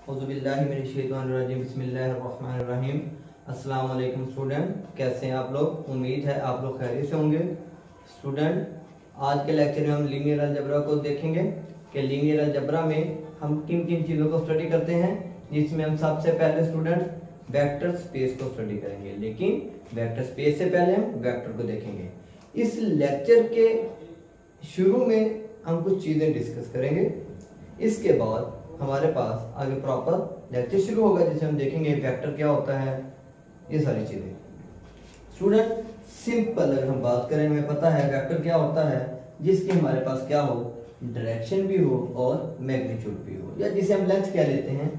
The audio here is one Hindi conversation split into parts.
औज़ुबिल्लाहिमिनश्शैतानिर्रजीम बिस्मिल्लाहिर्रहमानिर्रहीम। अस्सलाम वालेकुम स्टूडेंट, कैसे हैं आप लोग? उम्मीद है आप लोग खैरियत से होंगे। स्टूडेंट, आज के लेक्चर में हम लीनियर अलजेब्रा को देखेंगे कि लीनियर अलजेब्रा में हम किन किन चीज़ों को स्टडी करते हैं, जिसमें हम सबसे पहले स्टूडेंट वेक्टर स्पेस को स्टडी करेंगे। लेकिन वेक्टर स्पेस से पहले हम वेक्टर को देखेंगे। इस लेक्चर के शुरू में हम कुछ चीज़ें डिस्कस करेंगे, इसके बाद हमारे पास आगे प्रॉपर लेक्चर शुरू होगा जिसे हम देखेंगे वेक्टर क्या होता है, ये सारी चीजें। स्टूडेंट, सिंपल अगर हम बात करें, हमें पता है वेक्टर क्या होता है, जिसके हमारे पास क्या हो, डायरेक्शन भी हो और मैग्नीट्यूड भी हो, या जिसे हम लेंथ कह लेते हैं,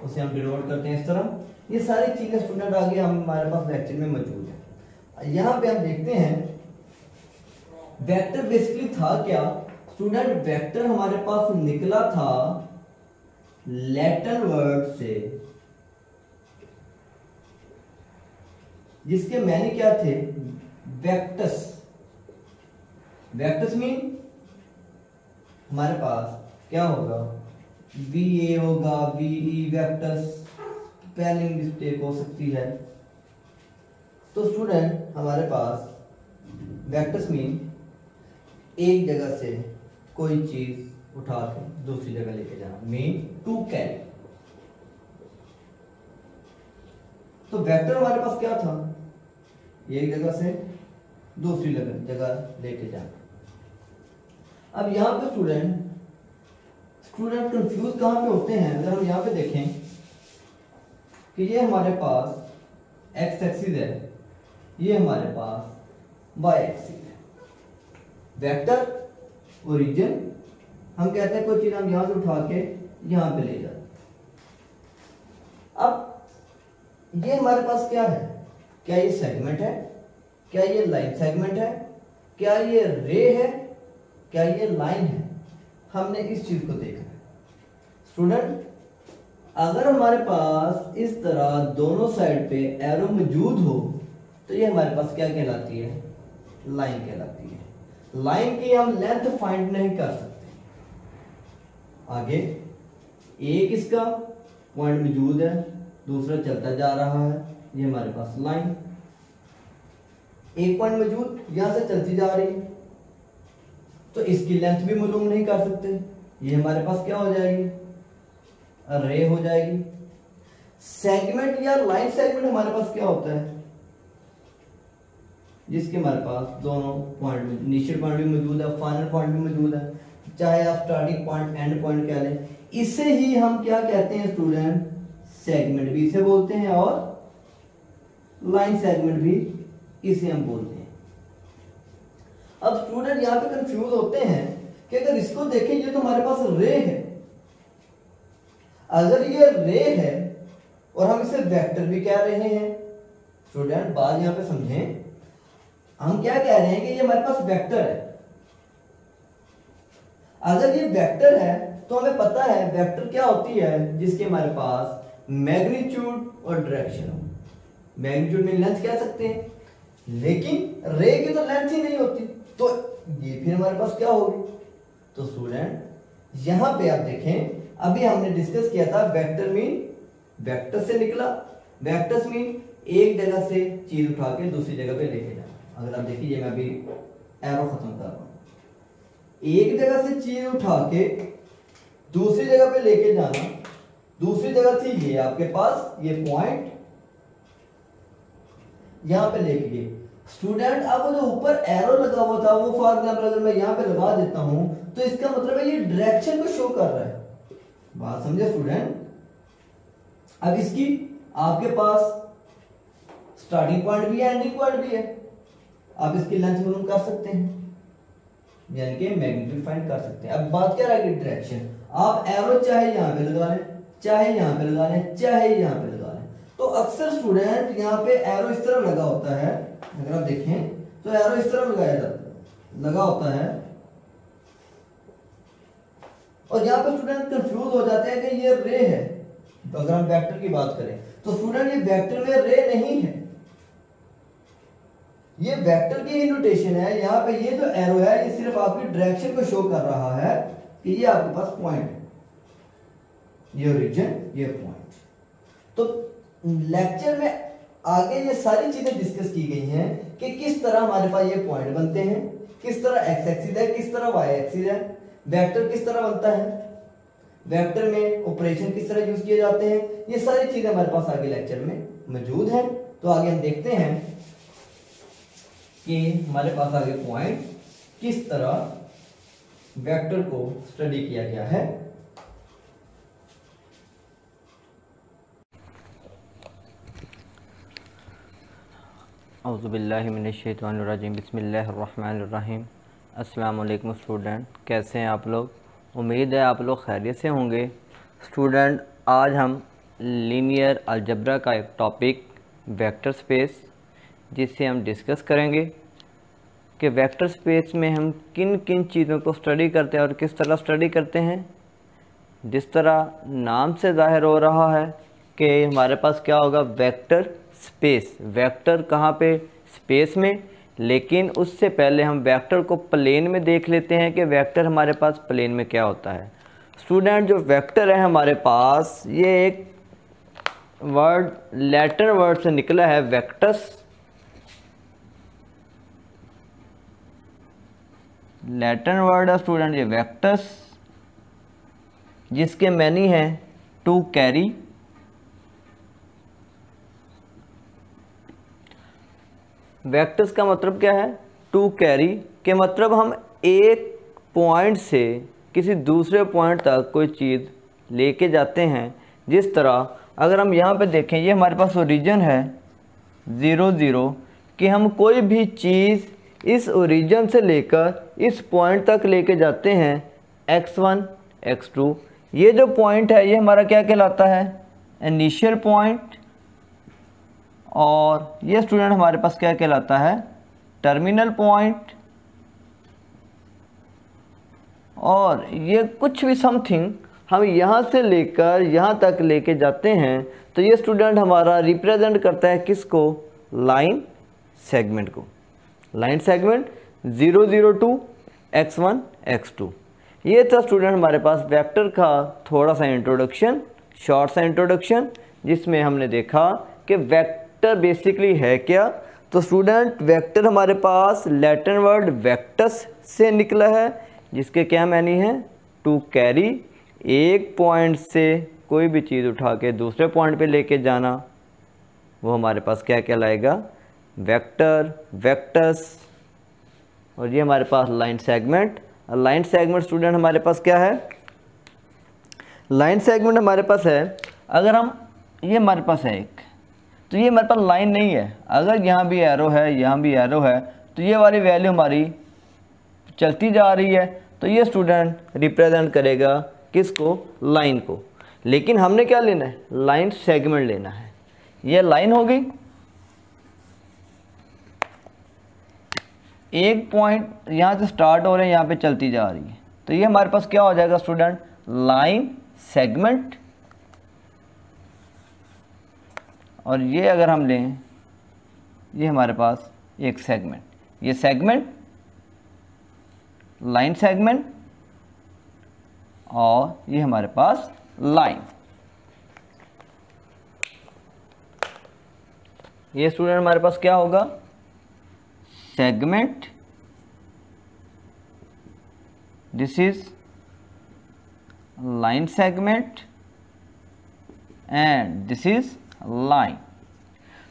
उसे हम डिनोट करते हैं इस तरह। ये सारी चीजें स्टूडेंट आगे हमारे पास लेक्चर में मौजूद है। यहाँ पे हम देखते हैं वेक्टर बेसिकली था क्या। स्टूडेंट, वेक्टर हमारे पास निकला था लैटिन वर्ड से, जिसके मैंने क्या थे, वेक्टस। वेक्टस मीन हमारे पास क्या होगा, वी ए होगा, V E Victus. Spelling mistake हो सकती है। तो स्टूडेंट, हमारे पास वेक्टस मीन एक जगह से कोई चीज उठा के दूसरी जगह लेके जाना, मीन टू कैरी। तो वेक्टर हमारे पास क्या था, एक जगह से दूसरी जगह लेके जाना। अब यहां पे स्टूडेंट कंफ्यूज कहां पे होते हैं, अगर हम यहां पे देखें कि ये हमारे पास एक्स एक्सिस है, ये हमारे पास वाई एक्सिस है। वेक्टर ओरिजिन हम कहते हैं कोई चीज हम यहां से उठा के यहां पे ले जाते। अब ये हमारे पास क्या है, क्या ये सेगमेंट है, क्या ये लाइन सेगमेंट है, क्या ये रे है, क्या ये लाइन है, हमने इस चीज को देखा है। स्टूडेंट, अगर हमारे पास इस तरह दोनों साइड पे एरो मौजूद हो तो ये हमारे पास क्या कहलाती है, लाइन कहलाती है। लाइन की हम लेंथ फाइंड नहीं कर सकते। आगे एक इसका पॉइंट मौजूद है, दूसरा चलता जा रहा है, ये हमारे पास लाइन। एक पॉइंट मौजूद, यहां से चलती जा रही है, तो इसकी लेंथ भी मालूम नहीं कर सकते। ये हमारे पास क्या हो जाएगी, रे हो जाएगी। सेगमेंट या लाइन सेगमेंट हमारे पास क्या होता है, जिसके हमारे पास दोनों पॉइंट, इनिशियल पॉइंट भी मौजूद है, फाइनल पॉइंट भी मौजूद है, चाहे आप स्टार्टिंग पॉइंट एंड पॉइंट कह लें। इसे ही हम क्या कहते हैं स्टूडेंट, सेगमेंट भी इसे बोलते हैं और लाइन सेगमेंट भी इसे हम बोलते हैं। अब स्टूडेंट यहां पे कंफ्यूज होते हैं कि अगर इसको देखें, ये तो हमारे पास रे है, अगर ये रे है और हम इसे वेक्टर भी कह रहे हैं। स्टूडेंट, बात यहां पे समझें, हम क्या कह रहे हैं कि ये हमारे पास वेक्टर है। अगर ये वेक्टर है तो हमें पता है वेक्टर क्या होती है, जिसके हमारे पास मैग्नीट्यूड और डायरेक्शन हो। मैग्नीट्यूड में लेंथ कह सकते हैं, लेकिन रे की तो लेंथ ही नहीं होती, तो ये फिर हमारे पास क्या होगी। तो स्टूडेंट, यहां पे आप देखें, अभी हमने डिस्कस किया था वेक्टर मीन वेक्टर से निकला। वेक्टर्स मीन एक जगह से चीज उठा के दूसरी जगह पे लेके जाना। अगर आप देखिए, मैं अभी एरो खत्म कर रहा हूं, एक जगह से चीज उठा के दूसरी जगह पे लेके जाना। दूसरी जगह थी ये आपके पास, ये पॉइंट यहां पे लेके गए। स्टूडेंट, अब वो जो ऊपर एरो लगा हुआ था, वो फॉर एग्जाम्पल अगर मैं यहां पे लगा देता हूं, तो इसका मतलब है ये डायरेक्शन को शो कर रहा है। बात समझे स्टूडेंट? अब इसकी आपके पास स्टार्टिंग पॉइंट भी है, एंडिंग पॉइंट भी है, आप इसकी लेंथ मालूम कर सकते हैं, यानी कि मैग्नीट्यूड फाइंड कर सकते हैं। अब बात क्या रहेगी, डायरेक्शन। आप एरो चाहे यहां पे लगा लें, चाहे यहां पे लगा लें, चाहे यहां पे लगा लें। तो अक्सर स्टूडेंट यहां पे एरो इस तरह लगा होता है, अगर आप देखें तो एरो इस तरह लगाया जाता है, लगा होता है, और यहां पे स्टूडेंट कंफ्यूज हो जाते हैं कि ये रे है। तो अगर हम वेक्टर की बात करें तो स्टूडेंट ये वेक्टर में रे नहीं है, ये वेक्टर की ही नोटेशन है। यहां पे ये जो एरो है, ये सिर्फ आपकी डायरेक्शन को शो कर रहा है कि ये आपके पास पॉइंट है। ये ओरिजिन, ये पॉइंट। तो लेक्चर में आगे ये सारी चीजें डिस्कस की गई हैं कि किस तरह हमारे पास ये पॉइंट बनते हैं, किस तरह एक्स एक्सिस है, किस तरह वाई एक्सिस है, वेक्टर किस तरह बनता है, वेक्टर में ऑपरेशन किस तरह यूज किए जाते हैं, ये सारी चीजें हमारे पास आगे लेक्चर में मौजूद है। तो आगे हम देखते हैं कि हमारे पास आगे पॉइंट किस तरह वेक्टर को स्टडी किया गया है। औज़ुबिल्लाहि मिनश्शैतानिर्रजीम, बिस्मिल्लाहिर्रहमानिर्रहीम। अस्सलाम वालेकुम स्टूडेंट, कैसे हैं आप लोग? उम्मीद है आप लोग खैरियत से होंगे। स्टूडेंट, आज हम लीनियर अलजेब्रा का एक टॉपिक वेक्टर स्पेस, जिससे हम डिस्कस करेंगे कि वेक्टर स्पेस में हम किन किन चीज़ों को स्टडी करते हैं और किस तरह स्टडी करते हैं। जिस तरह नाम से ज़ाहिर हो रहा है कि हमारे पास क्या होगा, वेक्टर स्पेस। वेक्टर कहाँ पे? स्पेस में। लेकिन उससे पहले हम वेक्टर को प्लेन में देख लेते हैं कि वेक्टर हमारे पास प्लेन में क्या होता है। स्टूडेंट, जो वेक्टर है हमारे पास, ये एक वर्ड लैटिन वर्ड से निकला है, वेक्टस। लैटिन वर्ड है स्टूडेंट ये वेक्टस, जिसके मैनी है टू कैरी। वेक्टर्स का मतलब क्या है? टू कैरी के मतलब हम एक पॉइंट से किसी दूसरे पॉइंट तक कोई चीज़ लेके जाते हैं। जिस तरह अगर हम यहाँ पे देखें, ये हमारे पास ओरिजिन है 0 0, कि हम कोई भी चीज़ इस ओरिजिन से लेकर इस पॉइंट तक लेके जाते हैं x1 x2। ये जो पॉइंट है ये हमारा क्या कहलाता है? Initial point. और ये स्टूडेंट हमारे पास क्या कहलाता है? Terminal point. और ये कुछ भी समथिंग हम यहाँ से लेकर यहाँ तक लेके जाते हैं, तो ये स्टूडेंट हमारा रिप्रेजेंट करता है किसको? लाइन सेगमेंट को। Line segment 0 0 2 x1 x2। ये था स्टूडेंट हमारे पास वेक्टर का थोड़ा सा इंट्रोडक्शन, शॉर्ट सा इंट्रोडक्शन, जिसमें हमने देखा कि वेक्टर बेसिकली है क्या। तो स्टूडेंट, वेक्टर हमारे पास लैटिन वर्ड वेक्टस से निकला है, जिसके क्या मैनी है? To carry. एक पॉइंट से कोई भी चीज़ उठा के दूसरे पॉइंट पे लेके जाना, वो हमारे पास क्या कहलाएगा? Vector, vectors. और ये हमारे पास line segment. Line segment student हमारे पास क्या है? लाइन सेगमेंट हमारे पास है, अगर हम, ये हमारे पास है एक, तो ये हमारे पास लाइन नहीं है। अगर यहाँ भी एरो है, यहाँ भी एरो है, तो ये वाली वैल्यू हमारी चलती जा रही है, तो ये स्टूडेंट रिप्रेजेंट करेगा किसको? लाइन को। लेकिन हमने क्या लेना है? लाइन सेगमेंट लेना है। ये लाइन हो गई, एक पॉइंट यहाँ से स्टार्ट हो रहे हैं, यहाँ पे चलती जा रही है, तो ये हमारे पास क्या हो जाएगा स्टूडेंट? Line segment. और ये अगर हम लें, ये हमारे पास एक सेगमेंट, ये सेगमेंट लाइन सेगमेंट, और ये हमारे पास लाइन। ये स्टूडेंट हमारे पास क्या होगा? Segment, this is line segment, and this is line.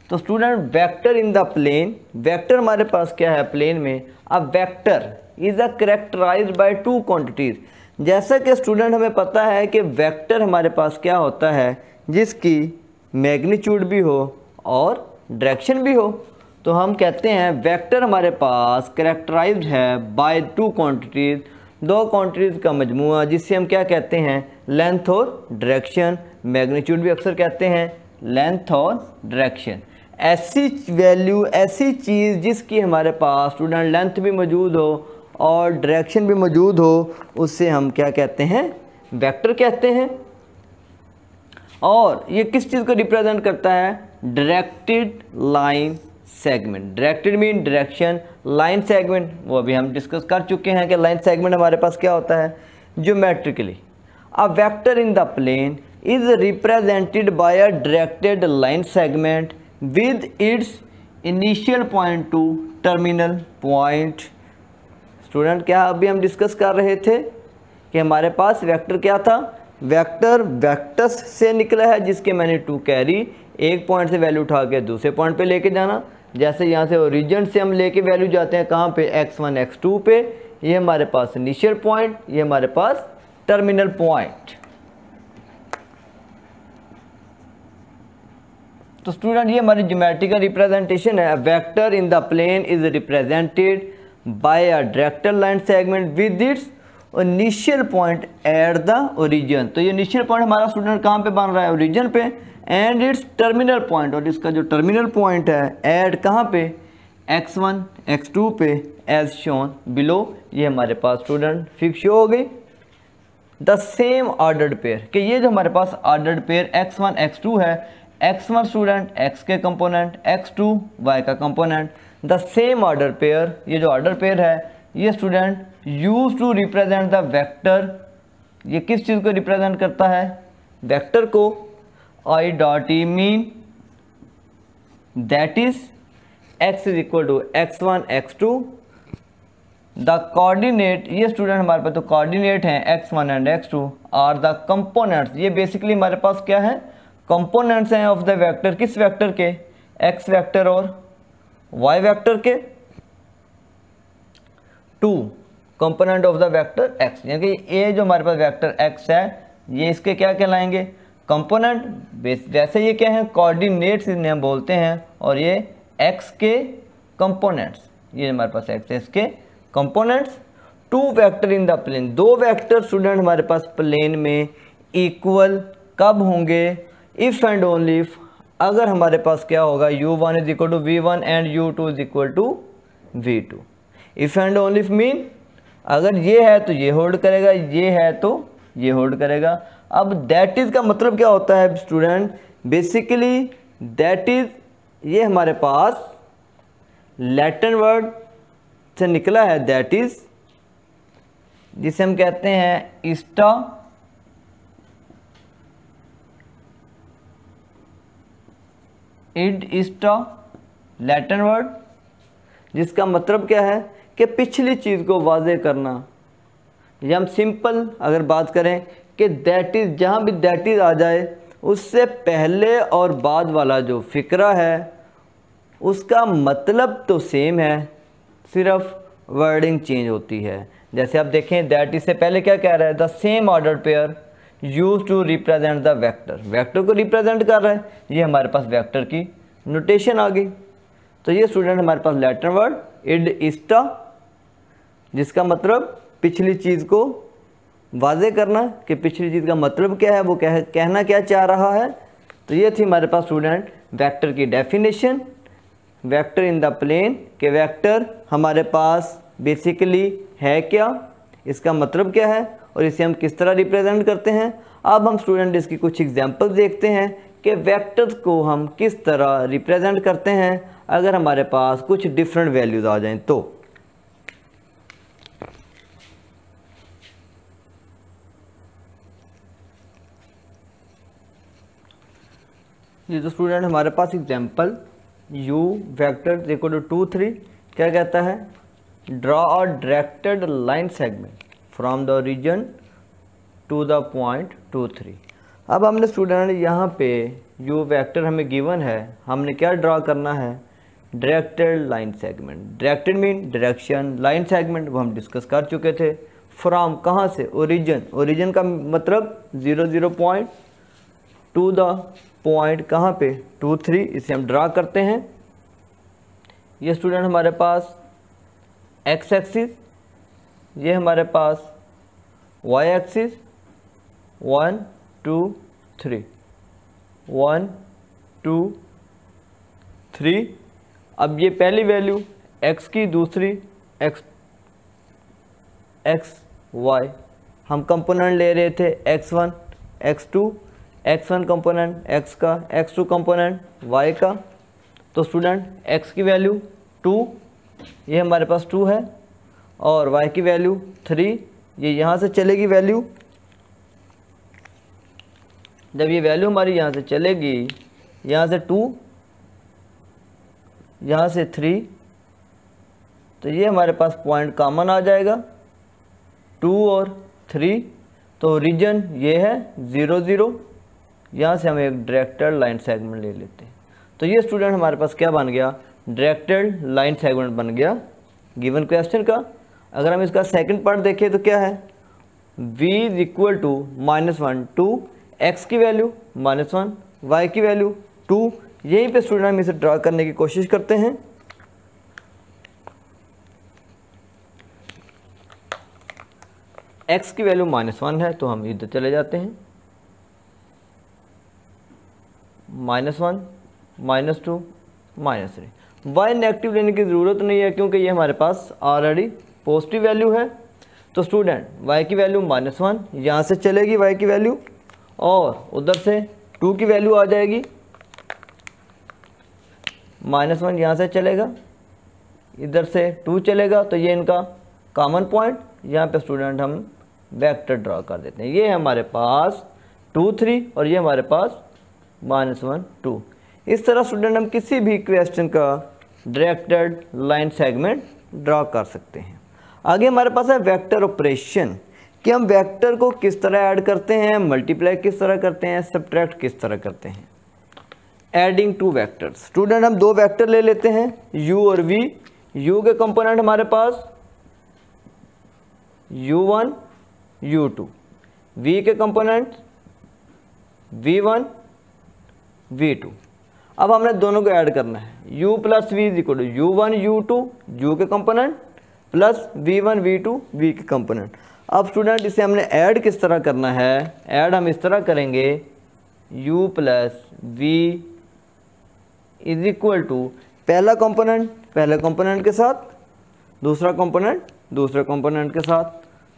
तो student, vector in the plane, vector हमारे पास क्या है प्लेन में? अब vector is a characterized by two quantities. जैसा कि स्टूडेंट हमें पता है कि वेक्टर हमारे पास क्या होता है? जिसकी मैग्नीट्यूड भी हो और डायरेक्शन भी हो। तो हम कहते हैं वेक्टर हमारे पास कैरेक्टराइज्ड है बाय टू क्वांटिटीज, दो क्वांटिटीज का मजमूआ, जिससे हम क्या कहते हैं? लेंथ और डायरेक्शन। मैग्नीट्यूड भी अक्सर कहते हैं लेंथ और डायरेक्शन। ऐसी वैल्यू, ऐसी चीज़ जिसकी हमारे पास स्टूडेंट लेंथ भी मौजूद हो और डायरेक्शन भी मौजूद हो, उससे हम क्या कहते हैं? वेक्टर कहते हैं। और ये किस चीज़ को रिप्रेजेंट करता है? Directed line segment. Directed mean direction, line segment वो अभी हम डिस्कस कर चुके हैं कि लाइन सेगमेंट हमारे पास क्या होता है? Geometrically a vector in the plane is represented by a directed line segment with its initial point to terminal point. Student क्या अभी हम डिस्कस कर रहे थे कि हमारे पास वेक्टर क्या था, वेक्टर वेक्टस से निकला है जिसके मैंने टू कैरी, एक पॉइंट से वैल्यू उठा के दूसरे पॉइंट पे लेके जाना। जैसे यहाँ से ओरिजिन से हम लेके वैल्यू जाते हैं कहाँ पे, x1 x2 पे, ये हमारे पास इनिशियल पॉइंट, ये हमारे पास टर्मिनल पॉइंट। तो स्टूडेंट ये हमारी ज्योमेट्रिकल रिप्रेजेंटेशन है। Vector in the plane is represented by a director line segment with its initial point at the origin. तो ये इनिशियल पॉइंट हमारा स्टूडेंट कहाँ पे बन रहा है, ओरिजिन पे, एंड इट्स टर्मिनल पॉइंट, और इसका जो टर्मिनल पॉइंट है एट कहाँ पे, x1 x2 पे, एज शोन बिलो। ये हमारे पास स्टूडेंट फिक्स हो गई। द सेम ऑर्डर्ड पेयर, कि ये जो हमारे पास ऑर्डर्ड पेयर x1 x2 है, x1 स्टूडेंट x के कंपोनेंट, x2 y का component. The same order pair, ये जो ऑर्डर पेयर है ये student use to represent the vector, ये किस चीज़ को रिप्रेजेंट करता है, वेक्टर को। I dot e mean that is x is equal to x1 x2। The coordinate, ये स्टूडेंट हमारे पास तो कोऑर्डिनेट हैं x1 and x2 are the components, ये बेसिकली हमारे पास क्या है, कंपोनेंट्स हैं ऑफ द वेक्टर, किस वेक्टर के, x वेक्टर और y वेक्टर के। Two component of the vector x, यानी कि ये जो हमारे पास वेक्टर x है ये इसके क्या कहलाएंगे, कंपोनेंट। वैसे ये क्या है, कोऑर्डिनेट्स इन्हें हम बोलते हैं, और ये x के कंपोनेंट्स, ये हमारे पास x है, इसके components. Two vector in the plane, दो वेक्टर स्टूडेंट हमारे पास प्लेन में इक्वल कब होंगे, इफ़ एंड ओनली इफ, अगर हमारे पास क्या होगा, u1 is equal to v1 and u2 is equal to v2। If and only if mean अगर ये है तो ये होल्ड करेगा, ये है तो ये होल्ड करेगा। अब दैट इज का मतलब क्या होता है स्टूडेंट, बेसिकली दैट इज ये हमारे पास लैटिन वर्ड से निकला है, दैट इज जिसे हम कहते हैं इस्टा, इड इस्टा, लैटिन वर्ड, जिसका मतलब क्या है कि पिछली चीज़ को वाज़े करना। या हम सिंपल अगर बात करें कि दैट इज़, जहाँ भी दैट इज़ आ जाए उससे पहले और बाद वाला जो फ़िक्रा है उसका मतलब तो सेम है, सिर्फ वर्डिंग चेंज होती है। जैसे आप देखें दैट इज़ से पहले क्या कह रहा है, the same order pair use to represent the vector, vector को रिप्रेजेंट कर रहा है, ये हमारे पास वेक्टर की नोटेशन आ गई। तो ये स्टूडेंट हमारे पास लैटिन वर्ड इड इस्टा, जिसका मतलब पिछली चीज़ को वाज़े करना, कि पिछली चीज़ का मतलब क्या है, वो कहना क्या चाह रहा है। तो ये थी हमारे पास स्टूडेंट वेक्टर की definition. Vector in the plane, के वेक्टर हमारे पास बेसिकली है क्या, इसका मतलब क्या है, और इसे हम किस तरह रिप्रेजेंट करते हैं। अब हम स्टूडेंट इसकी कुछ एग्जांपल देखते हैं कि वेक्टर्स को हम किस तरह रिप्रेजेंट करते हैं अगर हमारे पास कुछ डिफरेंट वैल्यूज़ आ जाएं तो। ये तो स्टूडेंट हमारे पास example u vector equal to 2 3 क्या कहता है, draw a directed line segment from the origin to the point 2 3। अब हमने स्टूडेंट यहाँ पे u वेक्टर हमें गिवन है, हमने क्या ड्रॉ करना है, directed line segment. Directed mean direction, line segment वो हम डिस्कस कर चुके थे। फ्रॉम कहाँ से, ओरिजिन, ओरिजिन का मतलब 0 0 पॉइंट टू द पॉइंट कहाँ पे 2 3, इसे हम ड्रा करते हैं। ये स्टूडेंट हमारे पास x एक्सिस, ये हमारे पास y एक्सिस, 1 2 3 1 2 3। अब ये पहली वैल्यू x की, दूसरी x y, हम कंपोनेंट ले रहे थे x1 x2, x1 component x का, x2 कंपोनेंट y का। तो स्टूडेंट x की वैल्यू 2, ये हमारे पास 2 है, और y की वैल्यू 3, ये यहाँ से चलेगी वैल्यू जब ये वैल्यू हमारी यहाँ से चलेगी, यहाँ से 2, यहाँ से 3, तो ये हमारे पास पॉइंट कॉमन आ जाएगा 2 और 3, तो रीजन ये है 0 0। यहाँ से हम एक डायरेक्टेड लाइन सेगमेंट ले लेते हैं, तो ये स्टूडेंट हमारे पास क्या बन गया, डायरेक्टेड लाइन सेगमेंट बन गया गिवन क्वेश्चन का। अगर हम इसका सेकंड पार्ट देखें तो क्या है, v is equal to -1 two x की वैल्यू -1, y की वैल्यू 2। यहीं पे स्टूडेंट हम इसे ड्रा करने की कोशिश करते हैं। x की वैल्यू -1 है तो हम इधर चले जाते हैं, -1, -2, -3। y नेगेटिव लेने की ज़रूरत नहीं है क्योंकि ये हमारे पास ऑलरेडी पॉजिटिव वैल्यू है। तो स्टूडेंट y की वैल्यू -1 यहाँ से चलेगी, y की वैल्यू, और उधर से 2 की वैल्यू आ जाएगी, -1 यहाँ से चलेगा, इधर से 2 चलेगा, तो ये इनका कॉमन पॉइंट। यहाँ पे स्टूडेंट हम वेक्टर ड्रा कर देते हैं। ये है हमारे पास 2 3 और ये हमारे पास -1 2। इस तरह स्टूडेंट हम किसी भी क्वेश्चन का डायरेक्टेड लाइन सेगमेंट ड्रा कर सकते हैं। आगे हमारे पास है वेक्टर ऑपरेशन, कि हम वेक्टर को किस तरह ऐड करते हैं, मल्टीप्लाई किस तरह करते हैं, सब्ट्रैक्ट किस तरह करते हैं। एडिंग टू वेक्टर्स, स्टूडेंट हम 2 वेक्टर ले लेते हैं u और v। u के कंपोनेंट हमारे पास u1 u2, v के कंपोनेंट v1 v2। अब हमने दोनों को ऐड करना है, u plus v is equal to u1 u2 u के component plus v1 v2 v के कंपोनेंट। अब स्टूडेंट इसे हमने ऐड किस तरह करना है, ऐड हम इस तरह करेंगे u plus v is equal to पहला कंपोनेंट पहले कंपोनेंट के साथ, दूसरा कंपोनेंट दूसरे कंपोनेंट के साथ,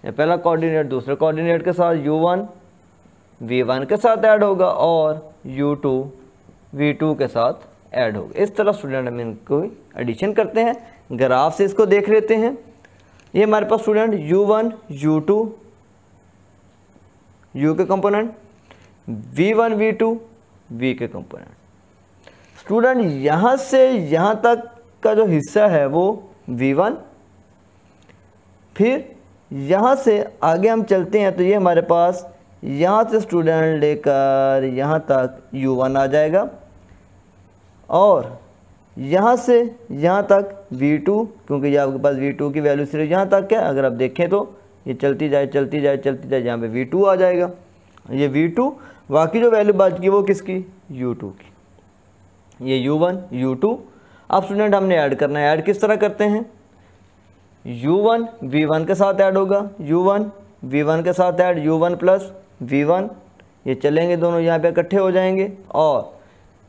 या पहला कोऑर्डिनेट दूसरे कोऑर्डिनेट के साथ u1 v1 के साथ ऐड होगा और u2 v2 के साथ ऐड होगा। इस तरह स्टूडेंट हम इनको एडिशन करते हैं। ग्राफ से इसको देख लेते हैं। ये हमारे पास स्टूडेंट u1 u2 u के कंपोनेंट, v1 v2 v के कंपोनेंट। स्टूडेंट यहाँ से यहाँ तक का जो हिस्सा है वो v1, फिर यहाँ से आगे हम चलते हैं तो ये हमारे पास यहाँ से स्टूडेंट लेकर यहाँ तक u1 आ जाएगा, और यहाँ से यहाँ तक v2, क्योंकि ये आपके पास v2 की वैल्यू सिर्फ यहाँ तक है। अगर आप देखें तो ये चलती जाए चलती जाए चलती जाए, यहाँ पे v2 आ जाएगा, ये v2। बाकी जो वैल्यू बच गई वो किसकी, u2 की, ये u1 u2। अब स्टूडेंट हमने ऐड करना है, ऐड किस तरह करते हैं, u1 v1 के साथ ऐड होगा, u1 v1 के साथ ऐड, u1 प्लस v1, ये चलेंगे दोनों यहाँ पे इकट्ठे हो जाएंगे, और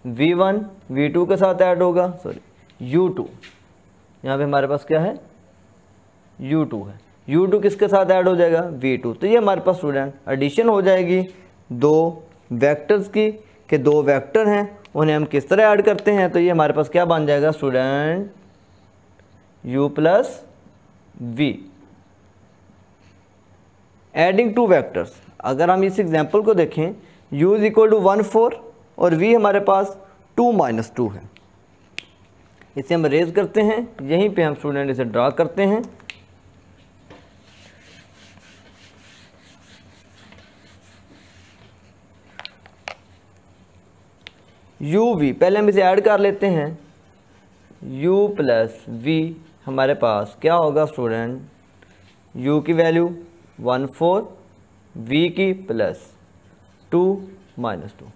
v1 v2 के साथ ऐड होगा, सॉरी u2, यहाँ पे हमारे पास क्या है u2 है, u2 किसके साथ ऐड हो जाएगा, v2। तो ये हमारे पास स्टूडेंट एडिशन हो जाएगी 2 वेक्टर्स की, कि 2 वेक्टर हैं उन्हें हम किस तरह ऐड करते हैं। तो ये हमारे पास क्या बन जाएगा student, u plus v। Adding two vectors, अगर हम इस एग्जाम्पल को देखें, u इज इक्वल टू 1 4 और v हमारे पास 2 - 2 है। इसे हम रेज करते हैं, यहीं पे हम स्टूडेंट इसे ड्रा करते हैं। u v, पहले हम इसे ऐड कर लेते हैं, u प्लस v हमारे पास क्या होगा स्टूडेंट, u की वैल्यू 1 4, v की प्लस 2 - 2।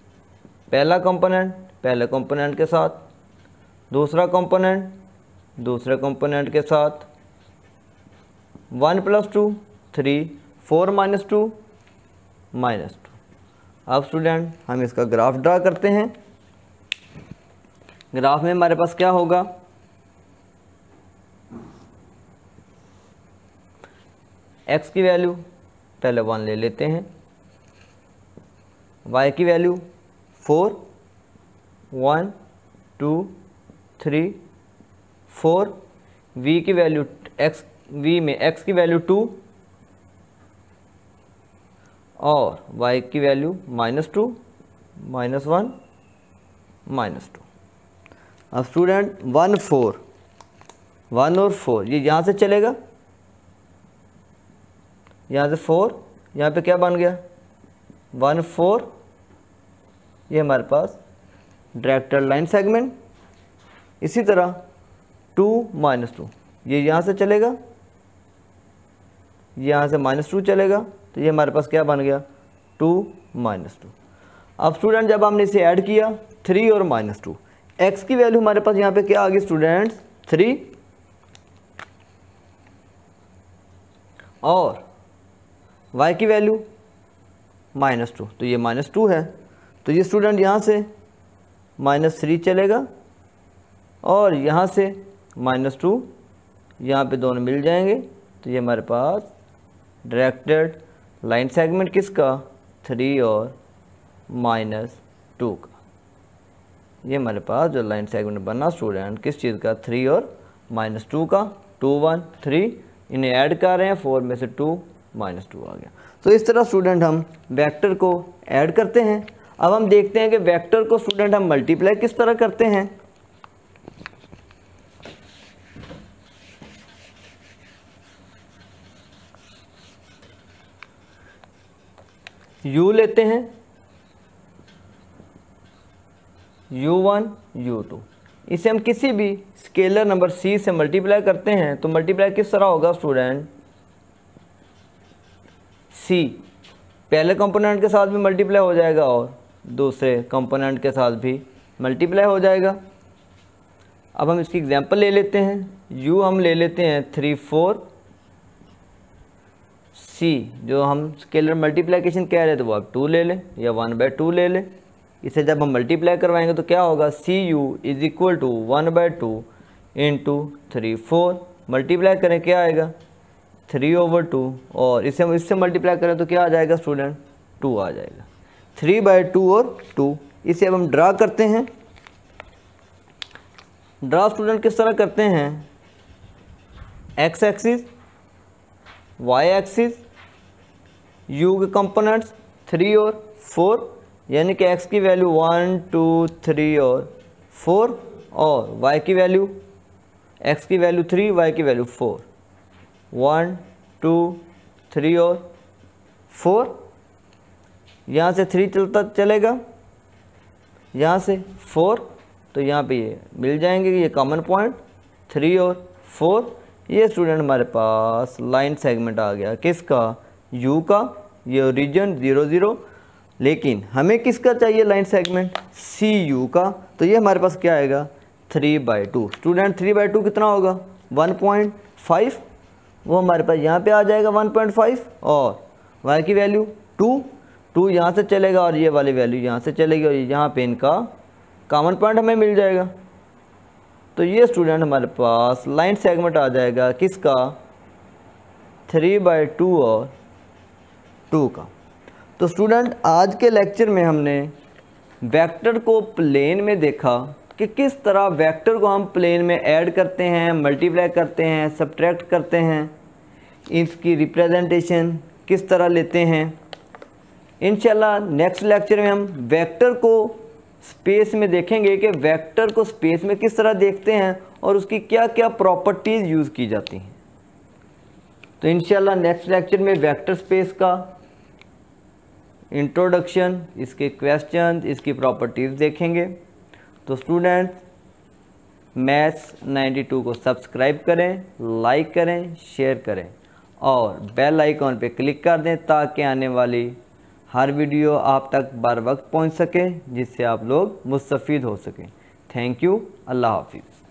पहला कंपोनेंट पहले कंपोनेंट के साथ, दूसरा कंपोनेंट दूसरे कंपोनेंट के साथ, 1 + 2 3, 4 - 2 -2। अब स्टूडेंट हम इसका ग्राफ ड्रा करते हैं। ग्राफ में हमारे पास क्या होगा, x की वैल्यू पहले 1 ले लेते हैं, y की वैल्यू 4 1 2 3 4, v की वैल्यू v में x की वैल्यू 2 और y की वैल्यू -2 -1 -2। अब स्टूडेंट 1 4, 1 और 4 ये यहाँ से चलेगा, यहाँ से 4, यहाँ पे क्या बन गया 1 4, ये हमारे पास डायरेक्टर लाइन सेगमेंट। इसी तरह 2 -2 ये यहाँ से चलेगा, यहाँ से -2 चलेगा, तो ये हमारे पास क्या बन गया 2 -2। अब स्टूडेंट जब हमने इसे ऐड किया 3 और -2, x की वैल्यू हमारे पास यहाँ पे क्या आ गई स्टूडेंट्स 3 और y की वैल्यू -2, तो ये -2 है, तो ये स्टूडेंट यहाँ से -3 चलेगा और यहाँ से -2, यहाँ पे दोनों मिल जाएंगे, तो ये हमारे पास डायरेक्टेड लाइन सेगमेंट किसका 3 और -2 का, ये हमारे पास जो लाइन सेगमेंट बना स्टूडेंट किस चीज़ का 3 और -2 का। 2 1 3 इन्हें ऐड कर रहे हैं, 4 में से 2 -2 आ गया। तो इस तरह स्टूडेंट हम वेक्टर को ऐड करते हैं। अब हम देखते हैं कि वेक्टर को स्टूडेंट हम मल्टीप्लाई किस तरह करते हैं। u लेते हैं, u1 u2, इसे हम किसी भी स्केलर नंबर c से मल्टीप्लाई करते हैं, तो मल्टीप्लाई किस तरह होगा स्टूडेंट c पहले कंपोनेंट के साथ भी मल्टीप्लाई हो जाएगा और दूसरे कंपोनेंट के साथ भी मल्टीप्लाई हो जाएगा। अब हम इसकी एग्जांपल ले लेते हैं। u हम ले लेते हैं 3 4, c जो हम स्केलर मल्टीप्लिकेशन कह रहे थे वो आप 2 ले लें या 1/2 ले लें। इसे जब हम मल्टीप्लाई करवाएंगे तो क्या होगा cu is equal to 1/2 into 3 4, multiply करें क्या आएगा 3/2 और इसे हम इससे मल्टीप्लाई करें तो क्या आ जाएगा स्टूडेंट 2 आ जाएगा। 3/2 और 2, इसे अब हम ड्रा करते हैं। ड्रा स्टूडेंट किस तरह करते हैं, x axis, y axis, u के कंपोनेंट्स 3 और 4, यानी कि x की वैल्यू 1 2 3 और 4 और y की वैल्यू x की वैल्यू 3, y की वैल्यू 4, 1 2 3 और 4, यहाँ से 3 चलेगा, यहाँ से 4, तो यहाँ पे ये मिल जाएंगे ये कॉमन पॉइंट 3 और 4। ये स्टूडेंट हमारे पास लाइन सेगमेंट आ गया किसका u का, ये ओरिजिन 0 0, लेकिन हमें किसका चाहिए लाइन सेगमेंट cu का, तो ये हमारे पास क्या आएगा 3/2। स्टूडेंट 3/2 कितना होगा 1.5, वो हमारे पास यहाँ पे आ जाएगा 1.5 और y की वैल्यू 2 यहाँ से चलेगा और ये वाली वैल्यू यहाँ से चलेगी और यहाँ पे इनका कॉमन पॉइंट हमें मिल जाएगा। तो ये स्टूडेंट हमारे पास लाइन सेगमेंट आ जाएगा किसका 3/2 और 2 का। तो स्टूडेंट आज के लेक्चर में हमने वेक्टर को प्लेन में देखा कि किस तरह वेक्टर को हम प्लेन में ऐड करते हैं, मल्टीप्लाई करते हैं, सब्ट्रैक्ट करते हैं, इसकी रिप्रेजेंटेशन किस तरह लेते हैं। इंशाल्लाह नेक्स्ट लेक्चर में हम वेक्टर को स्पेस में देखेंगे कि वेक्टर को स्पेस में किस तरह देखते हैं और उसकी क्या क्या प्रॉपर्टीज़ यूज़ की जाती हैं। तो इंशाल्लाह नेक्स्ट लेक्चर में वेक्टर स्पेस का इंट्रोडक्शन, इसके क्वेश्चन, इसकी प्रॉपर्टीज़ देखेंगे। तो स्टूडेंट मैथ्स 92 को सब्सक्राइब करें, लाइक करें, शेयर करें और बेल आइकॉन पे क्लिक कर दें ताकि आने वाली हर वीडियो आप तक बर वक्त पहुंच सके, जिससे आप लोग मुस्तफ़ीद हो सकें। थैंक यू, अल्लाह हाफिज़।